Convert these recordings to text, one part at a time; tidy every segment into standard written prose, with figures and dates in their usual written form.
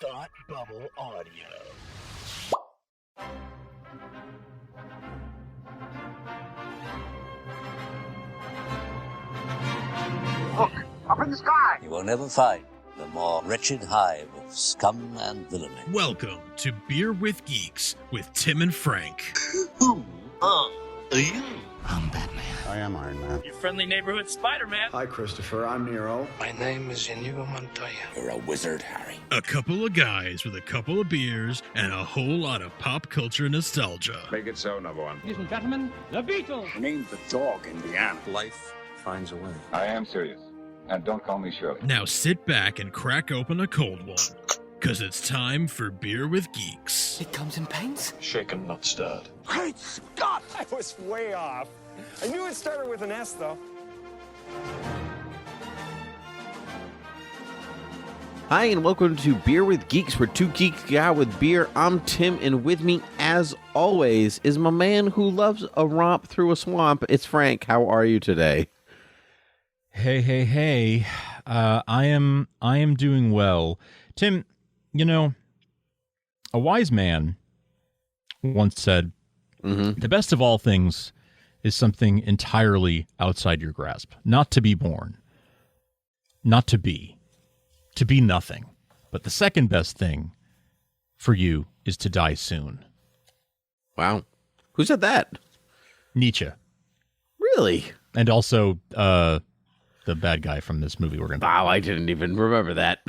Thought Bubble Audio. Look, up in the sky! You will never find the more wretched hive of scum and villainy. Welcome to Beer with Geeks with Tim and Frank. Who are you? I'm Batman. I am Iron Man. Your friendly neighborhood Spider-Man. Hi, Christopher. I'm Nero. My name is Inigo Montoya. You're a wizard, Harry. A couple of guys with a couple of beers and a whole lot of pop culture nostalgia. Make it so, number one. Ladies and gentlemen, the Beatles. Name the dog in the animal. Life finds a way. I am serious. And don't call me Shirley. Now sit back and crack open a cold one, because it's time for Beer with Geeks. It comes in paints? Shaken, not stirred. Great Scott! I was way off. I knew it started with an S, though. Hi, and welcome to Beer with Geeks, where two geeks get out with beer. I'm Tim, and with me, as always, is my man who loves a romp through a swamp. It's Frank. How are you today? Hey. I am doing well. Tim, you know, a wise man once said, the best of all things is something entirely outside your grasp. Not to be born. Not to be nothing. But the second best thing for you is to die soon. Wow. Who said that? Nietzsche. Really? And also, the bad guy from this movie we're going to Wow, I didn't even remember that.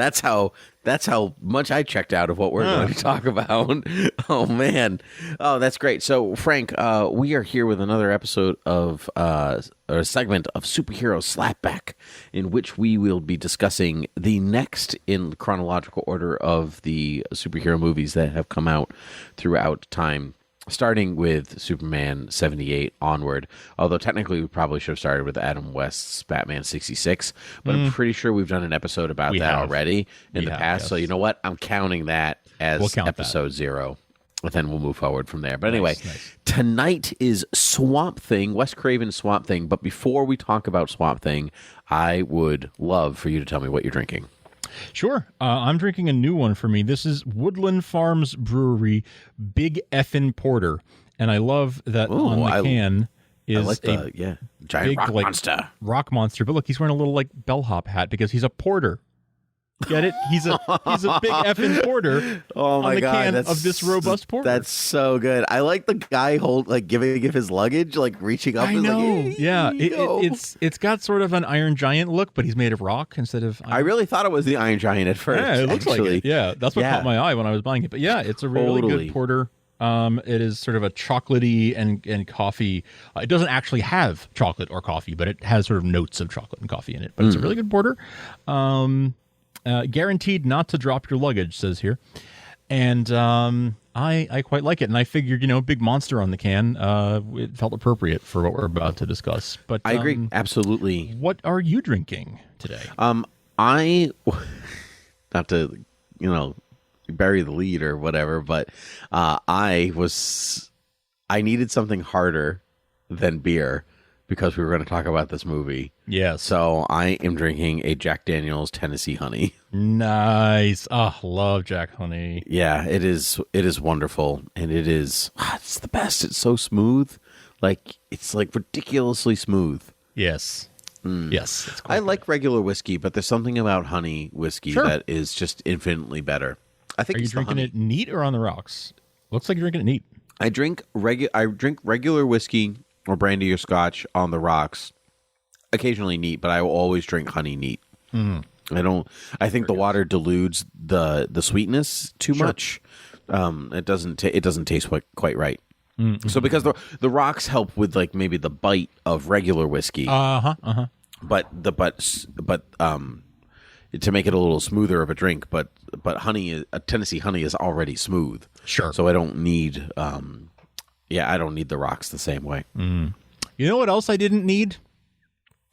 That's how much I checked out of what we're going to talk about. Oh, man. Oh, that's great. So, Frank, we are here with another episode of a segment of Superhero Slapback, in which we will be discussing the next in chronological order of the superhero movies that have come out throughout time, starting with Superman 78 onward, although technically we probably should have started with Adam West's Batman 66, but I'm pretty sure we've done an episode about that already in the past, so you know what? I'm counting that as episode 0, and then we'll move forward from there. But anyway, tonight is Swamp Thing, Wes Craven Swamp Thing, but before we talk about Swamp Thing, I would love for you to tell me what you're drinking. Sure. I'm drinking a new one for me. This is Woodland Farms Brewery Big Effin Porter. And I love that on the can is giant big, rock monster. Rock monster. But look, he's wearing a little bellhop hat because he's a porter. Get it? He's a big effing porter on the can of this robust porter. That's so good. I like the guy giving his luggage, reaching up. I know. It's got sort of an Iron Giant look, but he's made of rock instead of iron. I really thought it was the Iron Giant at first. Yeah, it looks like it. Yeah, that's what caught my eye when I was buying it. But yeah, it's a really good porter. It is sort of a chocolatey and coffee. It doesn't actually have chocolate or coffee, but it has sort of notes of chocolate and coffee in it. But it's a really good porter. Guaranteed not to drop your luggage, says here. And I quite like it. And I figured, big monster on the can, it felt appropriate for what we're about to discuss. But I agree. Absolutely. What are you drinking today? I, not to, bury the lead or whatever, but I needed something harder than beer, because we were going to talk about this movie. Yeah. So I am drinking a Jack Daniel's Tennessee Honey. Nice. Oh, love Jack Honey. Yeah, it is wonderful. And it's the best. It's so smooth. It's ridiculously smooth. Yes. Yes. I like regular whiskey, but there's something about honey whiskey that is just infinitely better. I think. Are you drinking it neat or on the rocks? Looks like you're drinking it neat. I drink regular whiskey or brandy or scotch on the rocks, occasionally neat, but I will always drink honey neat. I think the water dilutes the sweetness too much. It doesn't taste quite right. So because the rocks help with maybe the bite of regular whiskey. But to make it a little smoother of a drink, but Tennessee honey is already smooth. Sure. So I don't need I don't need the rocks the same way. You know what else I didn't need?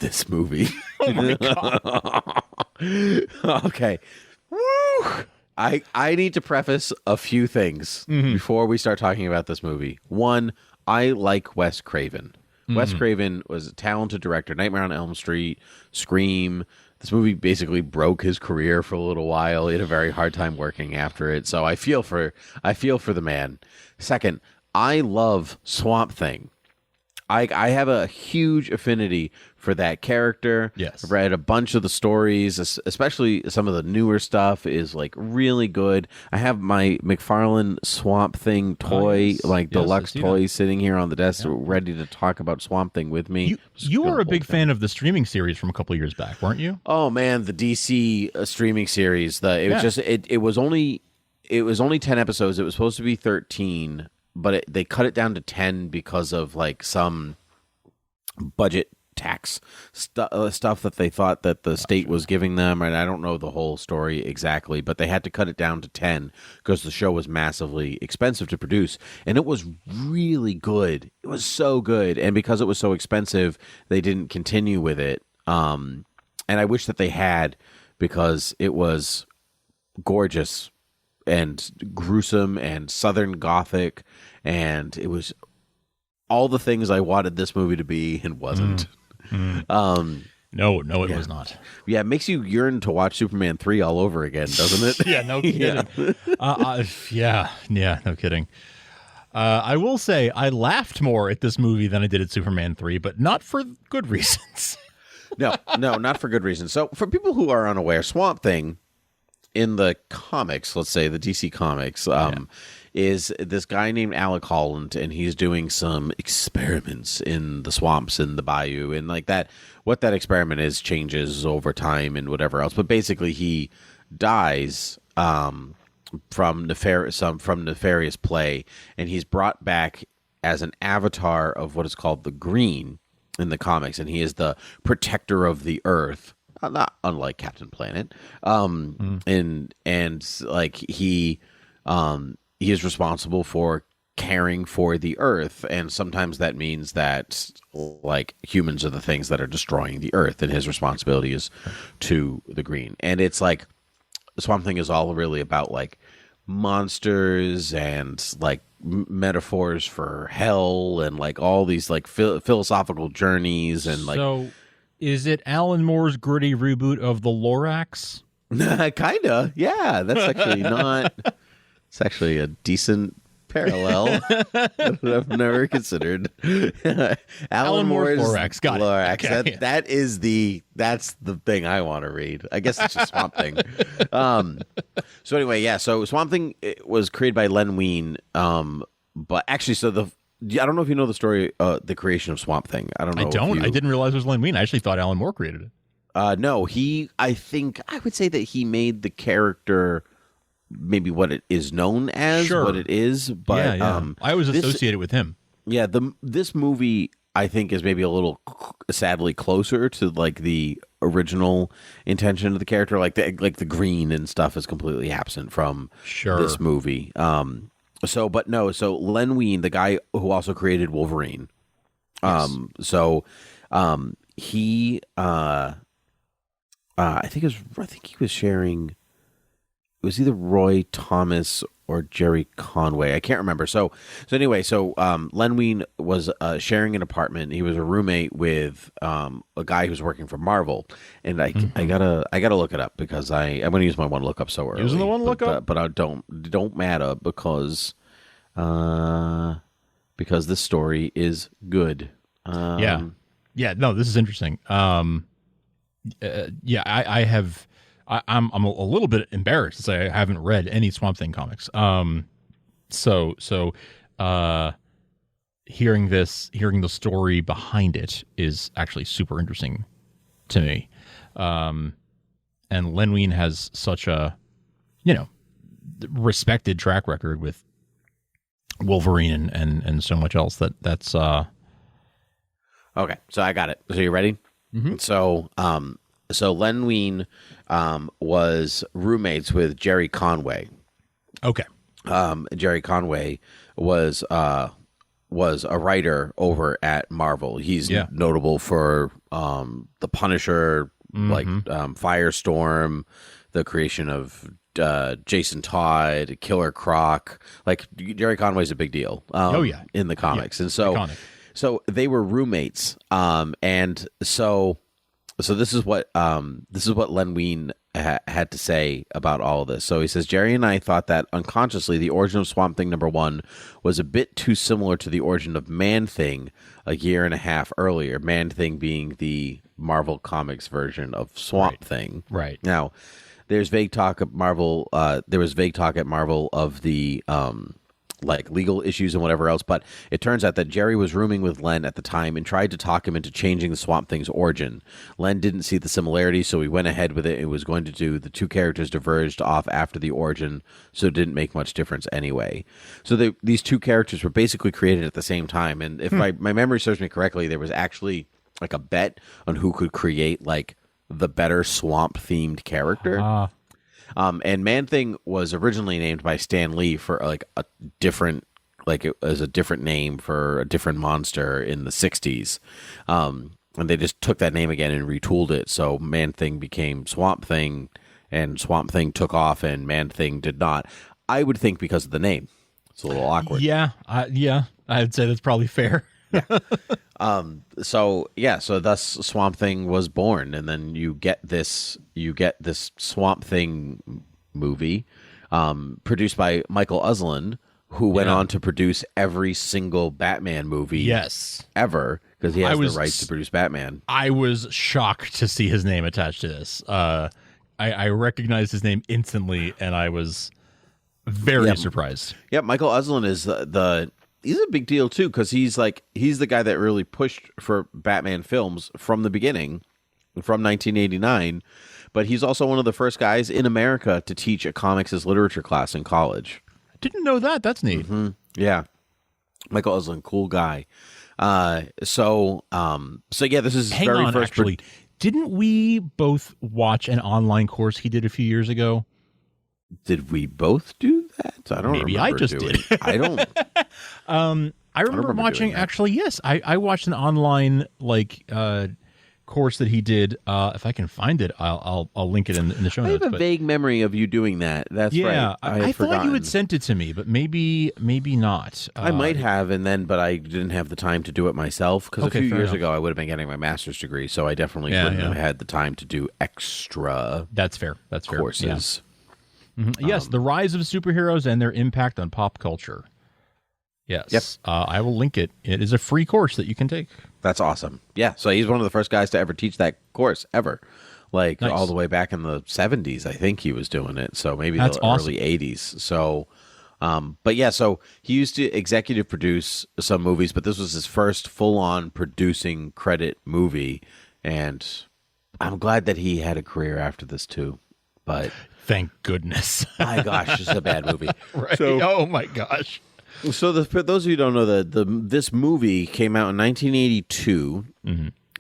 This movie. Oh my God. Okay. Woo! I need to preface a few things before we start talking about this movie. One, I like Wes Craven. Wes Craven was a talented director. Nightmare on Elm Street, Scream, this movie basically broke his career for a little while. He had a very hard time working after it. So I feel for the man. Second, I love Swamp Thing. I have a huge affinity for that character. Yes. I've read a bunch of the stories, especially some of the newer stuff is like really good. I have my McFarlane Swamp Thing toy, deluxe toy sitting here on the desk ready to talk about Swamp Thing with me. You were a big fan of the streaming series from a couple of years back, weren't you? Oh man, the DC streaming series. It was only 10 episodes. It was supposed to be 13. But they cut it down to 10 because of like some budget tax stuff that they thought that the state was giving them. And I don't know the whole story exactly, but they had to cut it down to 10 because the show was massively expensive to produce. And it was really good. It was so good. And because it was so expensive, they didn't continue with it. And I wish that they had, because it was gorgeous and gruesome and Southern Gothic, and it was all the things I wanted this movie to be and wasn't. No, it was not. Yeah, it makes you yearn to watch Superman 3 all over again, doesn't it? Yeah, no kidding. No kidding. I will say I laughed more at this movie than I did at Superman 3, but not for good reasons. No, not for good reasons. So for people who are unaware, Swamp Thing in the comics, let's say the DC comics, is this guy named Alec Holland, and he's doing some experiments in the swamps in the bayou, and like that. What that experiment is changes over time and whatever else. But basically, he dies from nefarious play, and he's brought back as an avatar of what is called the Green in the comics, and he is the protector of the Earth. Not unlike Captain Planet, and like he is responsible for caring for the Earth, and sometimes that means that like humans are the things that are destroying the Earth, and his responsibility is to the Green. And it's like Swamp Thing is all really about like monsters and like metaphors for hell and like all these like philosophical journeys and like. So, is it Alan Moore's gritty reboot of the Lorax? Kinda, yeah. That's actually not. It's actually a decent parallel that I've never considered. Alan Moore's Lorax. Got Lorax. it. Okay. That's the thing I want to read. I guess it's just Swamp Thing. So anyway, yeah. So Swamp Thing was created by Len Wein. But actually, I don't know if you know the story, the creation of Swamp Thing. I don't know. I didn't realize it was Len Wein. I actually thought Alan Moore created it. No, I think I would say that he made the character maybe what it is known as, what it is. But I always associate it with him. Yeah, this movie I think is maybe a little sadly closer to like the original intention of the character. Like the Green and stuff is completely absent from this movie. So Len Wein, the guy who also created Wolverine, he I think he was sharing. It was either Roy Thomas or Jerry Conway. I can't remember. So Len Wein was sharing an apartment. He was a roommate with a guy who was working for Marvel, and I gotta look it up because I'm going to use my one lookup so early. Using the one lookup, but I don't matter because this story is good. No, this is interesting. I'm a little bit embarrassed to say I haven't read any Swamp Thing comics. Hearing the story behind it is actually super interesting to me. And Len Wein has such a, respected track record with Wolverine and so much else that's okay. So I got it. So you ready? Mm-hmm. So Len Wein was roommates with Jerry Conway. Okay. Jerry Conway was a writer over at Marvel. He's notable for The Punisher, like Firestorm, the creation of Jason Todd, Killer Croc. Like Jerry Conway's a big deal. In the comics, and so they were roommates. And so So this is what Len Wein had to say about all of this. So he says, Jerry and I thought that unconsciously the origin of Swamp Thing #1 was a bit too similar to the origin of Man-Thing a year and a half earlier. Man-Thing being the Marvel Comics version of Swamp Thing. Right. Now, there's vague talk at Marvel. There was vague talk at Marvel of the like legal issues and whatever else, but it turns out that Jerry was rooming with Len at the time and tried to talk him into changing the Swamp Thing's origin. Len didn't see the similarity, so he went ahead with it. It was going to do the two characters diverged off after the origin, so it didn't make much difference anyway. So these two characters were basically created at the same time, and if my memory serves me correctly, there was actually like a bet on who could create like the better swamp-themed character. And Man-Thing was originally named by Stan Lee for like a different, like it was a different name for a different monster in the 60s. And they just took that name again and retooled it. So Man-Thing became Swamp Thing, and Swamp Thing took off and Man-Thing did not. I would think because of the name. It's a little awkward. Yeah. I'd say that's probably fair. So thus Swamp Thing was born, and then you get this Swamp Thing movie, produced by Michael Uslan, who went on to produce every single Batman movie ever, because he has the rights to produce Batman. I was shocked to see his name attached to this. I recognized his name instantly, and I was very surprised. Yeah, Michael Uslan is he's a big deal too, because he's the guy that really pushed for Batman films from the beginning, from 1989. But he's also one of the first guys in America to teach a comics as literature class in college. I didn't know that. That's neat. Mm-hmm. Yeah, Michael Uslan, cool guy. So yeah, this is his very first. Actually, didn't we both watch an online course he did a few years ago? Did we both do that? I don't know. Maybe I just did. I don't. I remember watching. Actually, yes, I watched an online course that he did. If I can find it, I'll link it in the show notes. I have a vague memory of you doing that. That's right. I thought you had sent it to me, but maybe not. I might have, but I didn't have the time to do it myself, because a few years ago I would have been getting my master's degree, so I definitely wouldn't have had the time to do extra. That's fair. Courses. Yeah. Yes, the rise of superheroes and their impact on pop culture. Yes. Yep. I will link it. It is a free course that you can take. That's awesome. Yeah, so he's one of the first guys to ever teach that course, ever. Like, nice. All the way back in the 70s, I think he was doing it. So maybe That's the awesome. early 80s. So, but yeah, so he used to executive produce some movies, but this was his first full-on producing credit movie. And I'm glad that he had a career after this, too. But thank goodness. My gosh, it's a bad movie. Right. Oh my gosh. So for those of you who don't know, this movie came out in 1982,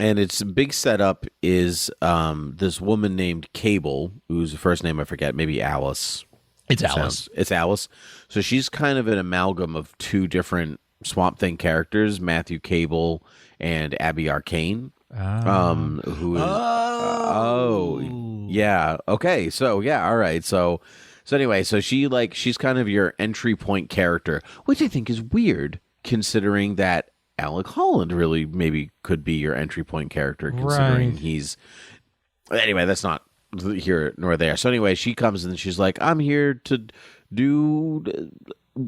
and its big setup is this woman named Cable, whose first name I forget, maybe Alice. It's Alice. It's Alice. So she's kind of an amalgam of two different Swamp Thing characters, Matthew Cable and Abby Arcane. Who is yeah, okay, so yeah, all right, so anyway, so she's kind of your entry point character, which I think is weird, considering that Alec Holland really maybe could be your entry point character, considering he's anyway, that's not here nor there. So anyway, she comes and she's like, I'm here to do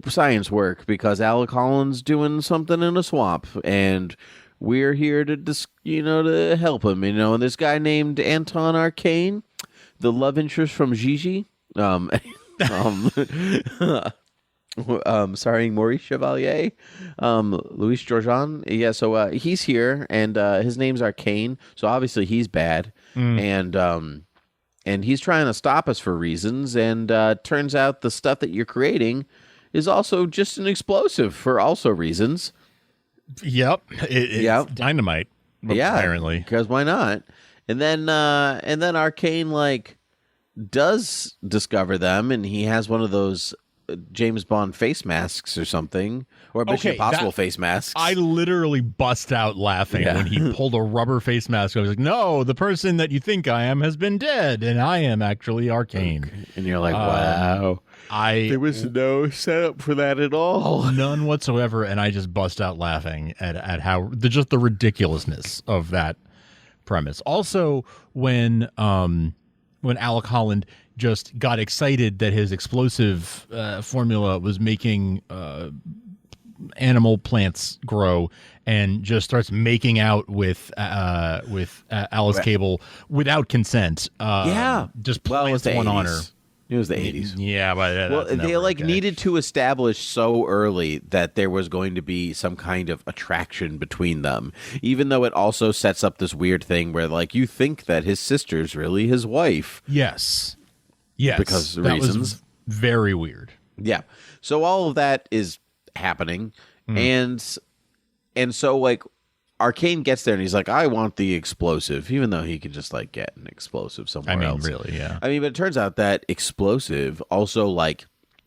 science work because Alec Holland's doing something in a swamp, and we're here to to help him, and this guy named Anton Arcane, the love interest from Gigi, starring Maurice Chevalier, Louis Georgian. Yeah, so he's here, and his name's Arcane, so obviously he's bad, and he's trying to stop us for reasons, and turns out the stuff that you're creating is also just an explosive for also reasons. Yep. It's dynamite. Apparently. Because why not? And then Arcane does discover them, and he has one of those James Bond face masks or something, or Mission Impossible face masks. I literally bust out laughing when he pulled a rubber face mask. I was like, no, the person that you think I am has been dead, and I am actually Arcane. And you're like, wow. There was no setup for that at all. None whatsoever, and I just bust out laughing at how just the ridiculousness of that premise. Also, when Alec Holland just got excited that his explosive formula was making animal plants grow, and just starts making out with Alice Cable without consent. Just plants one on her. It was the 80s. Yeah, but they needed to establish so early that there was going to be some kind of attraction between them, even though it also sets up this weird thing where you think that his sister's really his wife. Yes, because of reasons. Was very weird. Yeah, so all of that is happening, and so Arcane gets there and he's like, I want the explosive, even though he could just get an explosive somewhere else. Really, yeah. But it turns out that explosive also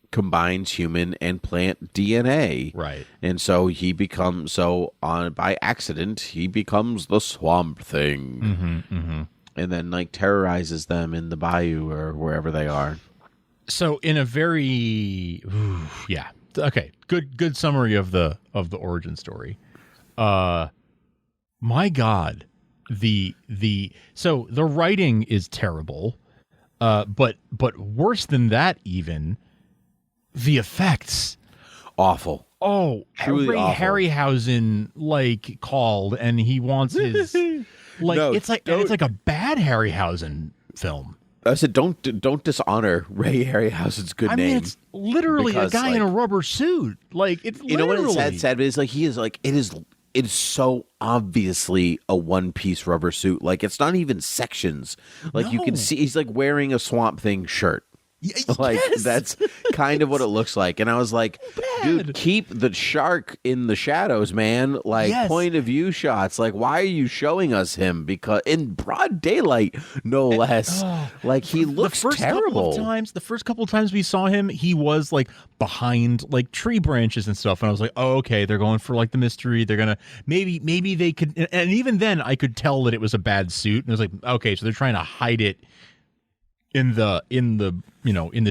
combines human and plant DNA. Right. And so he becomes by accident he becomes the Swamp Thing. And then terrorizes them in the bayou or wherever they are. So in a very okay, good summary of the origin story. My God, the writing is terrible, but worse than that, even the effects, awful. Oh, truly Ray awful. Harryhausen called, and he wants his it's like a bad Harryhausen film. I said, don't dishonor Ray Harryhausen's good name. I mean, it's literally a guy in a rubber suit. It's you know what it's sad, but it is so obviously a one-piece rubber suit. It's not even sections. You can see he's wearing a Swamp Thing shirt. Yes. That's kind of what it looks like. And I was like, dude, keep the shark in the shadows, man. Point of view shots. Why are you showing us him? Because in broad daylight, no less. He looks terrible. The first couple of times we saw him, he was behind tree branches and stuff. And I was like, oh, okay, they're going for the mystery. They're gonna maybe they could. And even then, I could tell that it was a bad suit. And I was like, okay, so they're trying to hide it in the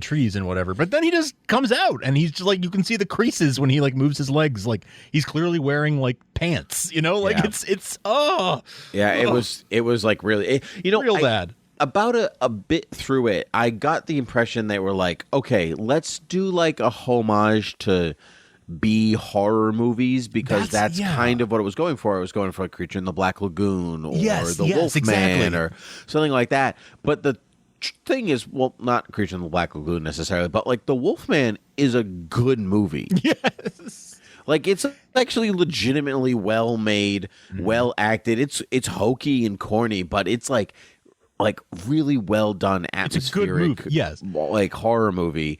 trees and whatever. But then he just comes out and he's just you can see the creases when he moves his legs. He's clearly wearing pants, it's it was really real bad. About a bit through it, I got the impression they were okay, let's do a homage to B horror movies, because that's kind of what it was going for. It was going for Creature in the Black Lagoon or the Wolfman or something like that. But the thing is, not Creature in the Black Lagoon necessarily, but the Wolfman is a good movie. Yes. It's actually legitimately well made, well acted. It's hokey and corny, but it's really well done, atmospheric. It's a good movie. Yes. Horror movie.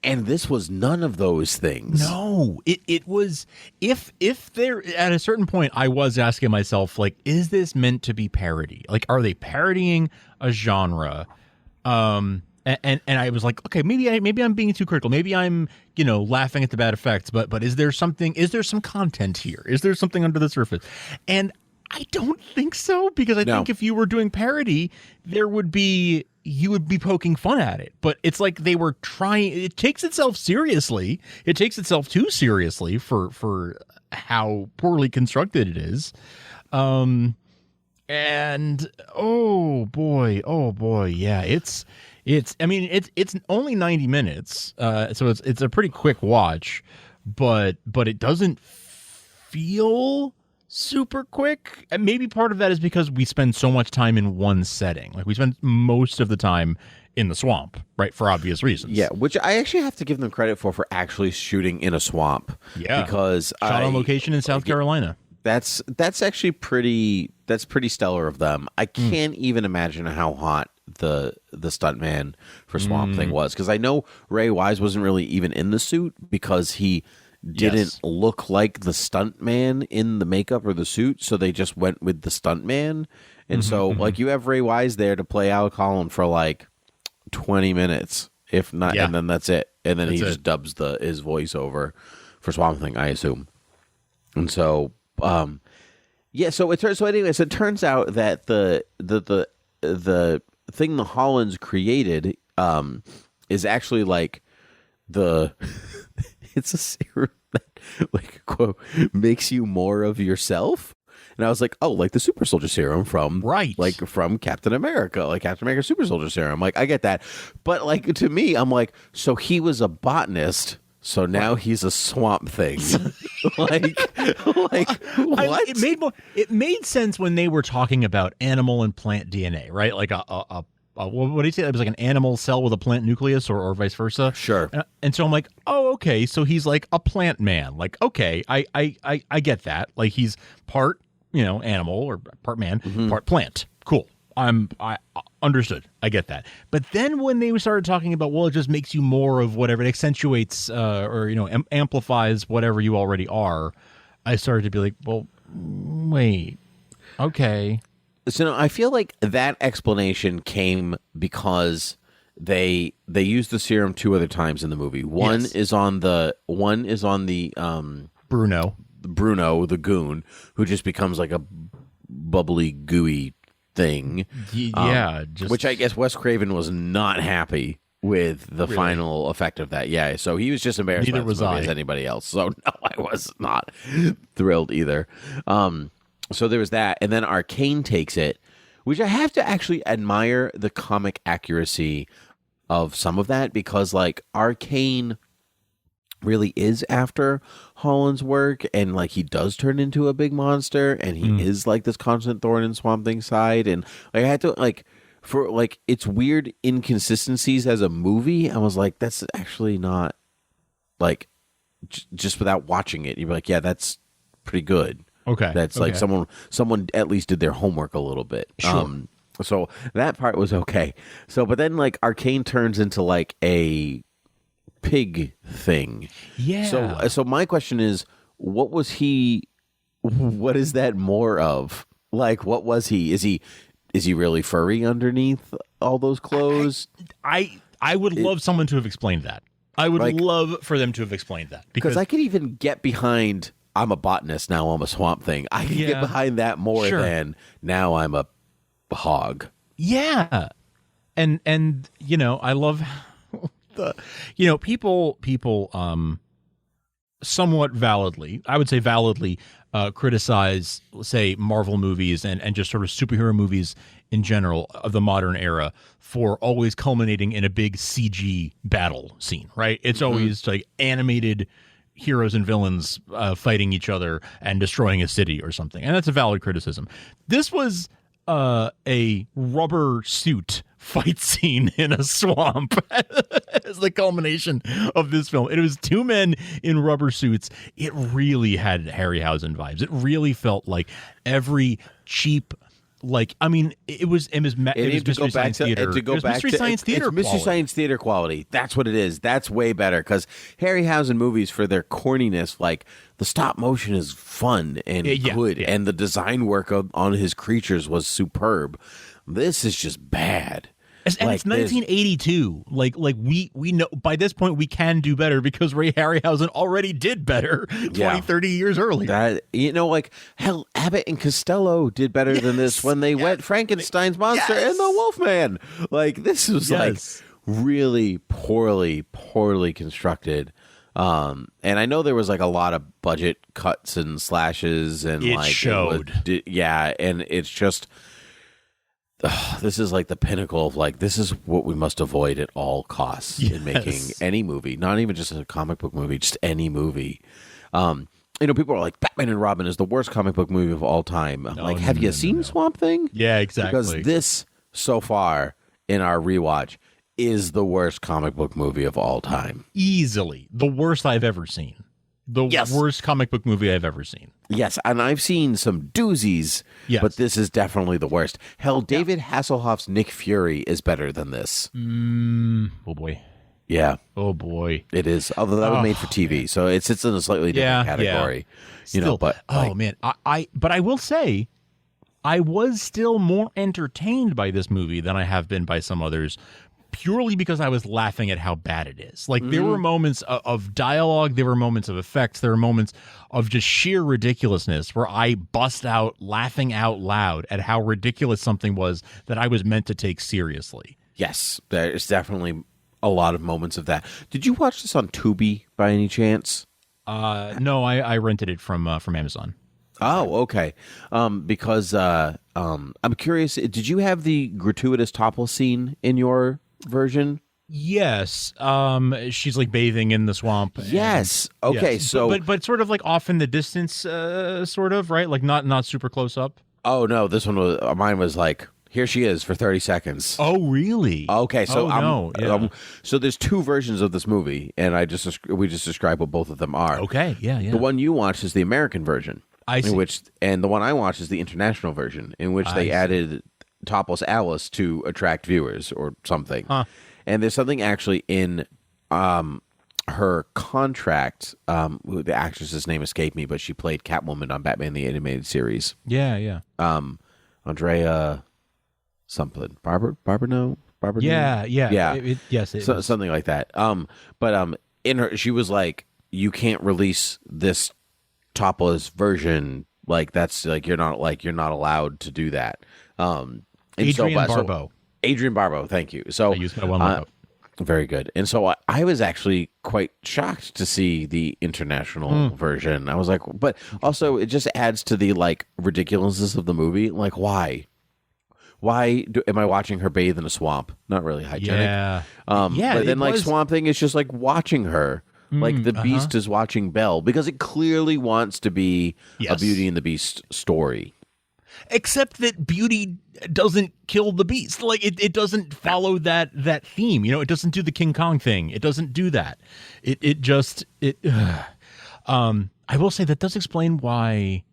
And this was none of those things. No, it was. If there at a certain point, I was asking myself, is this meant to be parody? Are they parodying a genre? And I was like, okay, maybe I'm being too critical. Maybe I'm laughing at the bad effects. But is there some content here? Is there something under the surface? And I don't think so, because I think if you were doing parody, you would be poking fun at it. But it's they were trying. It takes itself seriously. It takes itself too seriously for how poorly constructed it is. And oh boy, yeah, it's only 90 minutes, so it's a pretty quick watch, but it doesn't feel super quick. And maybe part of that is because we spend so much time in one setting. We spend most of the time in the swamp, right, for obvious reasons. Yeah, which I actually have to give them credit for actually shooting in a swamp. Yeah, because shot on location in South Carolina. That's actually pretty stellar of them. I can't even imagine how hot the stuntman for Swamp Thing was, because I know Ray Wise wasn't really even in the suit because he didn't look like the stuntman in the makeup or the suit, so they just went with the stuntman. And so you have Ray Wise there to play Alec Holland for 20 minutes, if not, and then that's it. And then he just dubs his voice over for Swamp Thing, I assume. And so so anyways, it turns out that the thing the Hollands created is actually it's a serum that quote makes you more of yourself. And I was like, oh, like the super soldier serum from right, from Captain America, like Captain America super soldier serum. Like I get that, but like to me, I'm like, so he was a botanist. So now he's a swamp thing. like what? It made sense when they were talking about animal and plant DNA, right? Like what do you say? It was like an animal cell with a plant nucleus, or vice versa. Sure. And so I'm like, oh, okay. So he's like a plant man. Like, okay, I get that. Like he's part, animal, or part man, part plant. Cool. I understood. I get that. But then when they started talking about, well, it just makes you more of whatever, it accentuates or amplifies whatever you already are, I started to be like, well, wait, okay. So no, I feel like that explanation came because they used the serum 2 other times in the movie. One is on the Bruno, the goon, who just becomes like a bubbly, gooey thing. Which I guess Wes Craven was not happy with the final effect of that. Yeah, so he was just embarrassed. Neither by was movie I. As anybody else. So no, I was not thrilled either. So there was that, and then Arcane takes it, which I have to actually admire the comic accuracy of some of that, because like Arcane really is after Holland's work, and like he does turn into a big monster, and he is like this constant thorn in Swamp Thing side, and like I had to like for like its weird inconsistencies as a movie, I was like, that's actually not like just without watching it, you'd be like, yeah, that's pretty good. Okay, that's like someone at least did their homework a little bit. Sure. So that part was okay. So, but then like Arcane turns into like a pig thing. Yeah. So my question is, what was he? What is that more of? Like, what was he? Is he really furry underneath all those clothes? I would love someone to have explained that. I would love for them to have explained that, because I could even get behind, I'm a botanist, now I'm a swamp thing. I can get behind that more than now I'm a hog. Yeah. And I love the people somewhat validly, I would say validly, criticize, say, Marvel movies and just sort of superhero movies in general of the modern era for always culminating in a big CG battle scene, right? It's always like animated heroes and villains fighting each other and destroying a city or something. And that's a valid criticism. This was a rubber suit fight scene in a swamp as the culmination of this film. It was 2 men in rubber suits. It really had Harryhausen vibes. It really felt like every cheap, like, I mean, it was Mystery Science Theater. It's Mystery Science Theater quality. That's what it is. That's way better, because Harryhausen movies, for their corniness, like the stop motion is fun and good, and the design work on his creatures was superb. This is just bad. And it's 1982. Like we know by this point we can do better, because Ray Harryhausen already did better 30 years earlier. That, like, hell, Abbott and Costello did better than this when they went Frankenstein's monster and the Wolfman. Like, this was like really poorly constructed. And I know there was like a lot of budget cuts and slashes, and it like showed. And it's just. This is like the pinnacle of like, this is what we must avoid at all costs in making any movie, not even just a comic book movie, just any movie. People are like, Batman and Robin is the worst comic book movie of all time. Have you seen Swamp Thing? Yeah, exactly. Because this, so far in our rewatch, is the worst comic book movie of all time. Easily the worst I've ever seen. The worst comic book movie I've ever seen. Yes, and I've seen some doozies, but this is definitely the worst. Hell, David Hasselhoff's Nick Fury is better than this. Oh, boy. Yeah. Oh, boy. It is. Although that was made for TV, so it sits in a slightly different category. Still, but man. But I will say, I was still more entertained by this movie than I have been by some others, purely because I was laughing at how bad it is. Like, there were moments of dialogue, there were moments of effects, there were moments of just sheer ridiculousness where I bust out laughing out loud at how ridiculous something was that I was meant to take seriously. Yes, there's definitely a lot of moments of that. Did you watch this on Tubi by any chance? No, I rented it from Amazon. Oh, okay. Because I'm curious. Did you have the gratuitous topless scene in your version? Yes. She's like bathing in the swamp. Yes. Okay. Yes. So, but sort of like off in the distance, sort of, right? Like not super close up. oh no, this one was mine was like, here she is for 30 seconds. Oh, really? Okay, so so there's two versions of this movie, and we just described what both of them are. Okay, yeah. The one you watched is the American version. I see. And the one I watched is the international version, in which they added topless Alice to attract viewers or something. Huh. And there's something actually in her contract. The actress's name escaped me, but she played Catwoman on Batman the Animated Series. Yeah. Andrea something. Barbara no? Barbara? Yeah. Yes. Something like that. But in her, she was like, you can't release this topless version. Like that's like you're not allowed to do that. Adrienne Barbeau. Adrienne Barbeau, thank you. So I used my one lookup. Very good. And so I was actually quite shocked to see the international version. I was like, but also it just adds to the like ridiculousness of the movie. Like, why? Am I watching her bathe in a swamp? Not really hygienic. Yeah. But then like Swamp Thing is just like watching her. Like the Beast is watching Belle because it clearly wants to be a Beauty and the Beast story. Except that Beauty doesn't kill the Beast. Like it doesn't follow that theme. You know, it doesn't do the King Kong thing. It doesn't do that. I will say that does explain why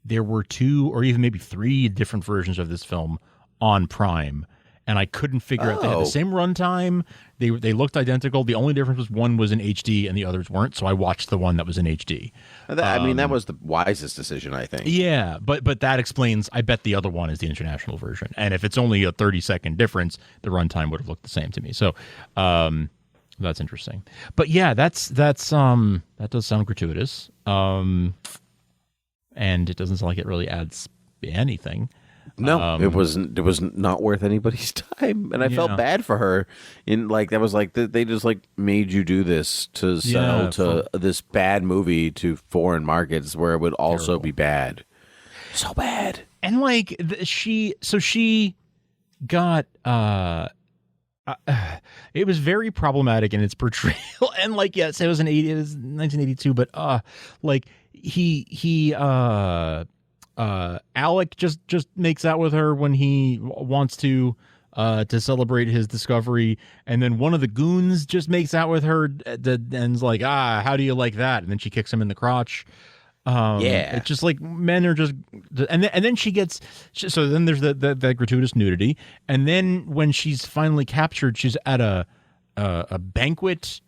there were 2 or even maybe 3 different versions of this film on Prime, and I couldn't figure out. They had the same runtime. They looked identical. The only difference was one was in HD and the others weren't. So I watched the one that was in HD. I mean, that was the wisest decision, I think. Yeah, but that explains. I bet the other one is the international version, and if it's only a 30-second difference, the runtime would have looked the same to me. So, that's interesting. But yeah, that does sound gratuitous. And it doesn't sound like it really adds anything. No, it wasn't. It was not worth anybody's time, and I felt bad for her. In like that was like they just like made you do this to sell this bad movie to foreign markets where it would also be bad, so bad. And like she got it was very problematic in its portrayal, and like yes, it was 1982, but like he Alec just makes out with her when he wants to celebrate his discovery, and then one of the goons just makes out with her and's like, how do you like that? And then she kicks him in the crotch. It's just like men are just, and then she gets. So then there's that gratuitous nudity, and then when she's finally captured, she's at a banquet.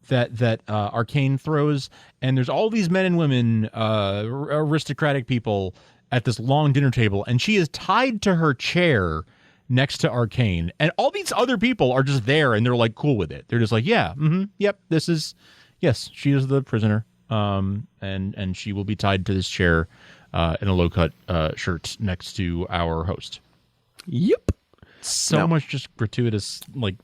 That Arcane throws, and there's all these men and women, aristocratic people at this long dinner table, and she is tied to her chair next to Arcane, and all these other people are just there, and they're like cool with it. They're just like, yeah, yep, she is the prisoner, and she will be tied to this chair in a low cut shirt next to our host. Yep. Much just gratuitous like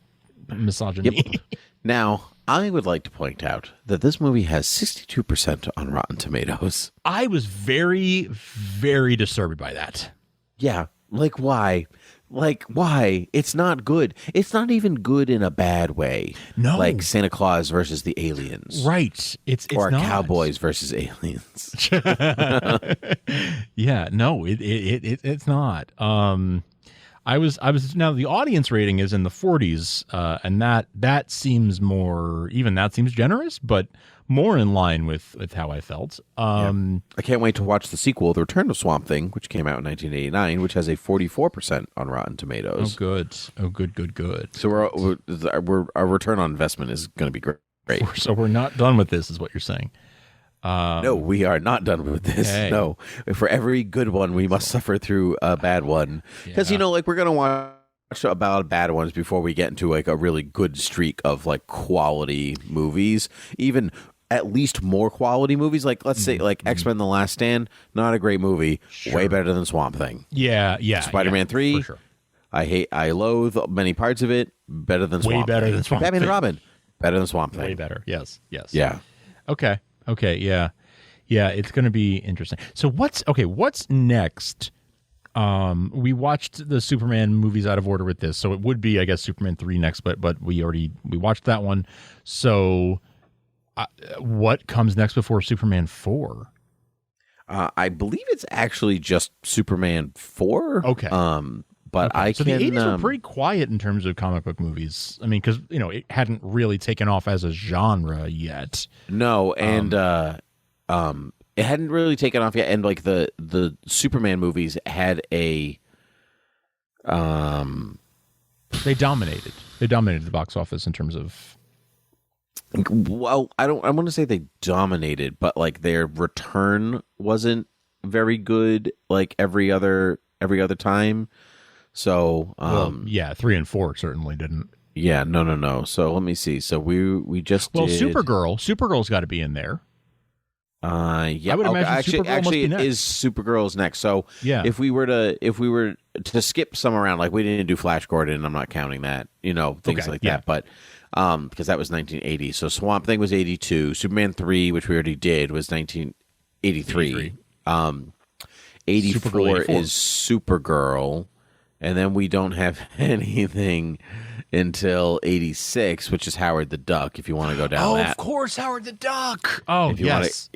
misogyny. Yep. Now, I would like to point out that this movie has 62% on Rotten Tomatoes. I was very, very disturbed by that. Yeah. Like, why? It's not good. It's not even good in a bad way. No. Like Santa Claus versus the aliens. Right. It's or not. Cowboys versus aliens. Yeah. No, it's not. I was now the audience rating is in the 40s, and that seems seems generous, but more in line with how I felt. I can't wait to watch the sequel, The Return of Swamp Thing, which came out in 1989, which has a 44% on Rotten Tomatoes. Oh, good. So our return on investment is going to be great. So we're not done with this, is what you're saying. No, we are not done with this. Okay. No, for every good one, we must suffer through a bad one. Because, we're going to watch about bad ones before we get into, like, a really good streak of, like, quality movies. Even at least more quality movies. Like, let's say, like, X-Men The Last Stand, not a great movie. Sure. Way better than Swamp Thing. Yeah. Spider-Man 3, for sure. I loathe many parts of it. Better than Swamp Thing. Way better than Swamp Thing. Batman and Robin, better than Swamp Thing. Way better, yes. Yeah. Okay, yeah. Yeah, it's going to be interesting. So what's next? We watched the Superman movies out of order with this, so it would be, I guess, Superman 3 next, but we watched that one. So what comes next before Superman 4? I believe it's actually just Superman 4. Okay. But okay. So the 80s were pretty quiet in terms of comic book movies. I mean, because, it hadn't really taken off as a genre yet. No, and it hadn't really taken off yet, and like the Superman movies had a they dominated the box office in terms of, well, I want to say they dominated, but like their return wasn't very good like every other time. So 3 and 4 certainly didn't. Yeah, no. So let me see. So we just did... Supergirl's got to be in there. Yeah, I would imagine actually it is Supergirl's next. So yeah, if we were to skip some around, like we didn't do Flash Gordon, I'm not counting that, things like that. But because that was 1980. So Swamp Thing was 82. Superman 3, which we already did, was 1983. 84 is Supergirl, and then we don't have anything until 86, which is Howard the Duck, if you want to go down that. Oh, of course, Howard the Duck. Oh, yes,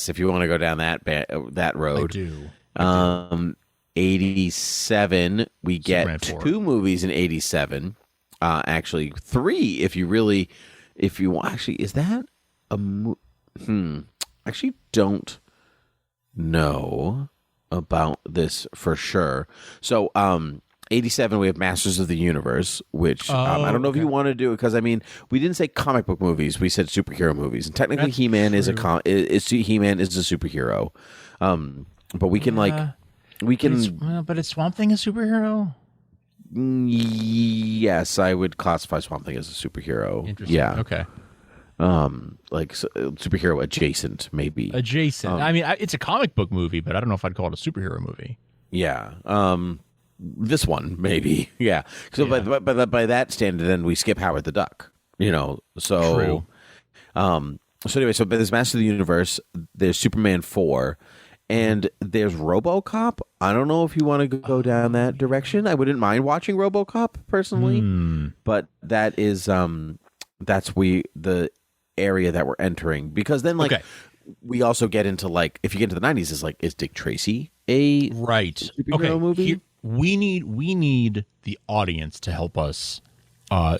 if you want to go down that road. I do. 87, we get 2 movies in 87. Actually, 3 if you want. Actually, is that a actually don't know about this for sure. So, 87, we have Masters of the Universe, which I don't know if you want to do it, because I mean, we didn't say comic book movies, we said superhero movies, and technically He-Man is He-Man is a superhero. But we can but is Swamp Thing a superhero? Yes, I would classify Swamp Thing as a superhero. Interesting. Yeah. Okay. Superhero adjacent, maybe. Adjacent. I mean, it's a comic book movie, but I don't know if I'd call it a superhero movie. Yeah. This one, maybe. Yeah. So by that standard, then we skip Howard the Duck. So. True. So anyway, there's Master of the Universe. There's Superman 4. And there's RoboCop. I don't know if you want to go down that direction. I wouldn't mind watching RoboCop personally, but that is that's the area that we're entering, because then we also get into if you get into the 90s, is Dick Tracy a superhero movie? We need the audience to help us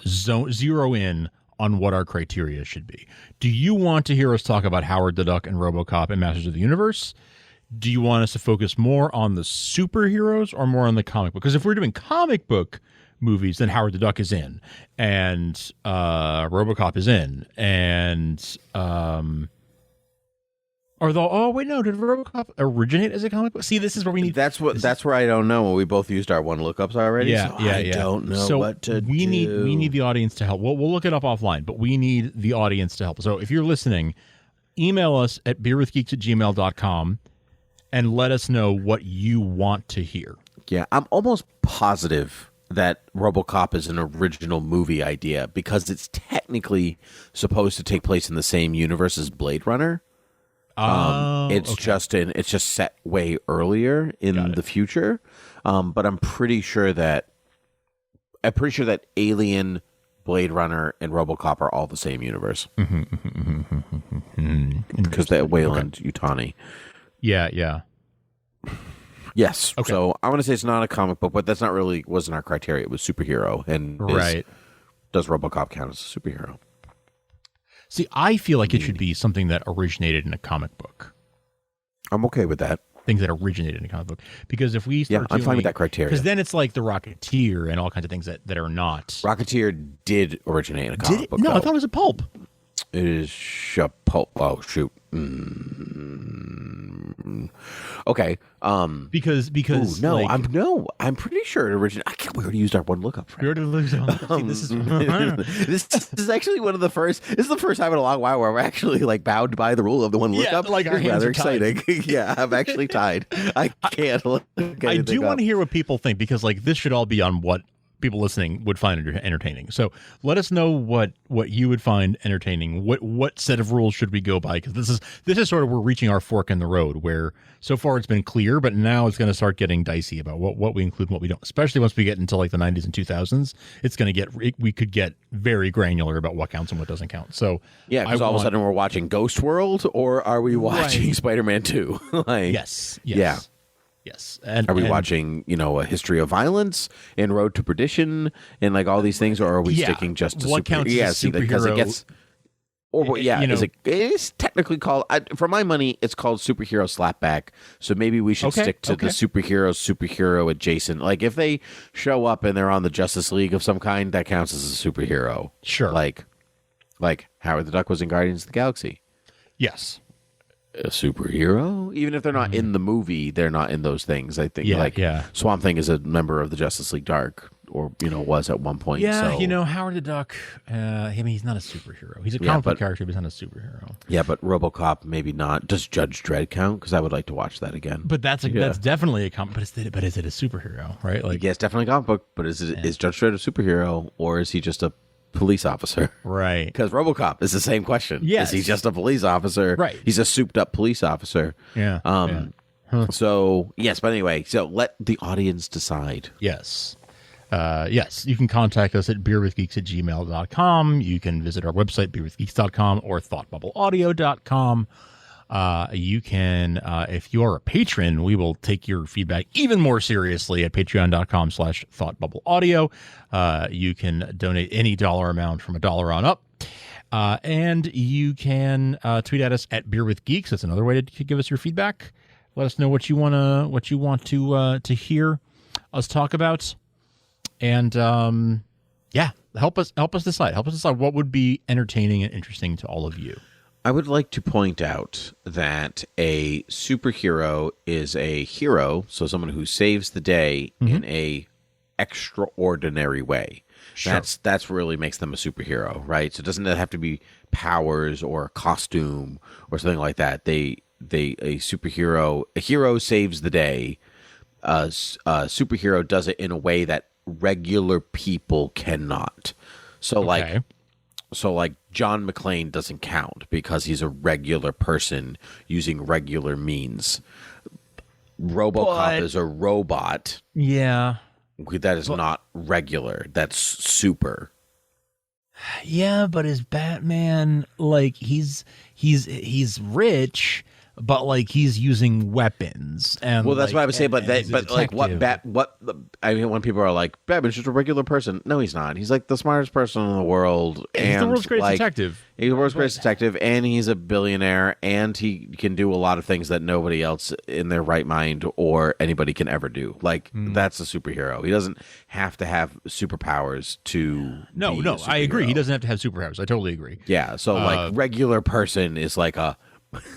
zero in on what our criteria should be. Do you want to hear us talk about Howard the Duck and RoboCop and Masters of the Universe? Do you want us to focus more on the superheroes or more on the comic book? Because if we're doing comic book movies, then Howard the Duck is in, and RoboCop is in, and did RoboCop originate as a comic book? See, this is where we need. That's where I don't know. We both used our one lookups already. I don't know what to do. We need the audience to help. We'll look it up offline, but we need the audience to help. So if you're listening, email us at beerwithgeeks@gmail.com and let us know what you want to hear. Yeah, I'm almost positive that RoboCop is an original movie idea, because it's technically supposed to take place in the same universe as Blade Runner. It's just set way earlier in the future. But I'm pretty sure that Alien, Blade Runner, and RoboCop are all the same universe. Because that Wayland Yutani. Yeah. Yes. Okay. So I want to say it's not a comic book, but that's not really wasn't our criteria. It was superhero, and does RoboCop count as a superhero? See, I feel like it should be something that originated in a comic book. I'm okay with that. Things that originated in a comic book, because if we start I'm fine with that criteria. Because then it's like the Rocketeer and all kinds of things that are not. Rocketeer did originate in a comic book. No, I thought it was a pulp. It is a pulp. Oh shoot. Okay. Because I'm pretty sure it originated. We already used our one lookup. This is actually one of the first. This is the first time in a long while where we're actually bound by the rule of the one lookup. Like our hands rather are exciting. Yeah, I'm actually tied. I can't look. I do want to hear what people think, because this should all be on what people listening would find entertaining. So let us know what you would find entertaining. What set of rules should we go by? Because this is sort of, we're reaching our fork in the road where so far it's been clear, but now it's going to start getting dicey about what we include and what we don't. Especially once we get into like the 90s and 2000s, we could get very granular about what counts and what doesn't count. So yeah, because all of a sudden we're watching Ghost World, or are we watching Spider-Man 2? Like, yes. Yeah. Yes. And are we watching, a history of violence and Road to Perdition and like all these things, or are we sticking just to what counts as a superhero? Because it gets, it's technically called, for my money, it's called superhero slapback. So maybe we should stick to the superhero adjacent. Like if they show up and they're on the Justice League of some kind, that counts as a superhero. Sure. Like Howard the Duck was in Guardians of the Galaxy. Yes. A superhero, even if they're not in the movie, they're not in those things. I think Swamp Thing is a member of the Justice League Dark, or was at one point. Howard the Duck, he's not a superhero. He's a comic book character, but he's not a superhero. Yeah, but RoboCop maybe not. Does Judge Dredd count? Because I would like to watch that again. But that's definitely a comic. But is it a superhero? Right? Like, yeah, it's definitely a comic book. But is Judge Dredd a superhero, or is he just a police officer? Right. Because RoboCop is the same question. Yes. Is he just a police officer? Right. He's a souped up police officer. Yeah. So yes, but anyway, so let the audience decide. Yes. Yes, you can contact us at beerwithgeeks@gmail.com. You can visit our website, beerwithgeeks.com, or thoughtbubbleaudio.com. You can, if you're a patron, we will take your feedback even more seriously at patreon.com/thoughtbubbleaudio. You can donate any dollar amount from $1 on up. And you can tweet at us at beerwithgeeks. That's another way to give us your feedback. Let us know what you want to hear us talk about. And help us decide. Help us decide what would be entertaining and interesting to all of you. I would like to point out that a superhero is a hero, so someone who saves the day in a extraordinary way. Sure. That's really makes them a superhero, right? So it doesn't have to be powers or a costume or something like that. A hero saves the day. A superhero does it in a way that regular people cannot. So like John McClane doesn't count because he's a regular person using regular means. RoboCop is a robot. Yeah. That is not regular. That's super. Yeah, but is Batman like he's rich, but like he's using weapons and that's what I would say. But when people are like, Batman's just a regular person. No, he's not. He's like the smartest person in the world. He's the world's greatest detective. He's the world's greatest detective, and he's a billionaire, and he can do a lot of things that nobody else in their right mind or anybody can ever do. Like that's a superhero. He doesn't have to have superpowers to. No, I agree. He doesn't have to have superpowers. I totally agree. Yeah. So like regular person is like a.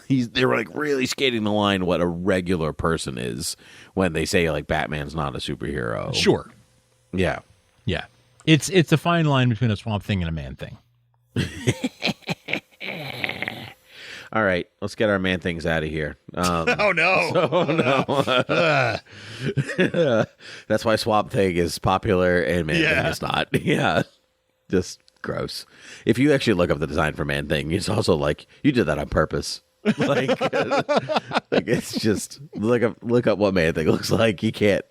They're like really skating the line what a regular person is when they say like Batman's not a superhero. Sure. Yeah. Yeah. It's a fine line between a Swamp Thing and a Man Thing. All right, let's get our Man Things out of here. Oh no. That's why Swamp Thing is popular and Man Thing is not. Yeah. Just gross. If you actually look up the design for Man Thing, it's also like you did that on purpose. Like it's just look up what Man Thing looks like. You can't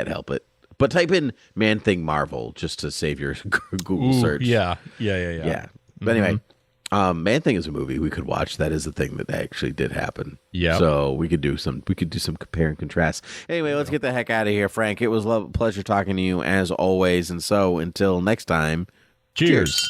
help it. But type in Man Thing Marvel just to save your Google search. Yeah. But anyway, Man Thing is a movie we could watch. That is a thing that actually did happen. Yeah. So we could do some compare and contrast. Anyway, let's get the heck out of here, Frank. It was a pleasure talking to you as always. And so until next time. Cheers.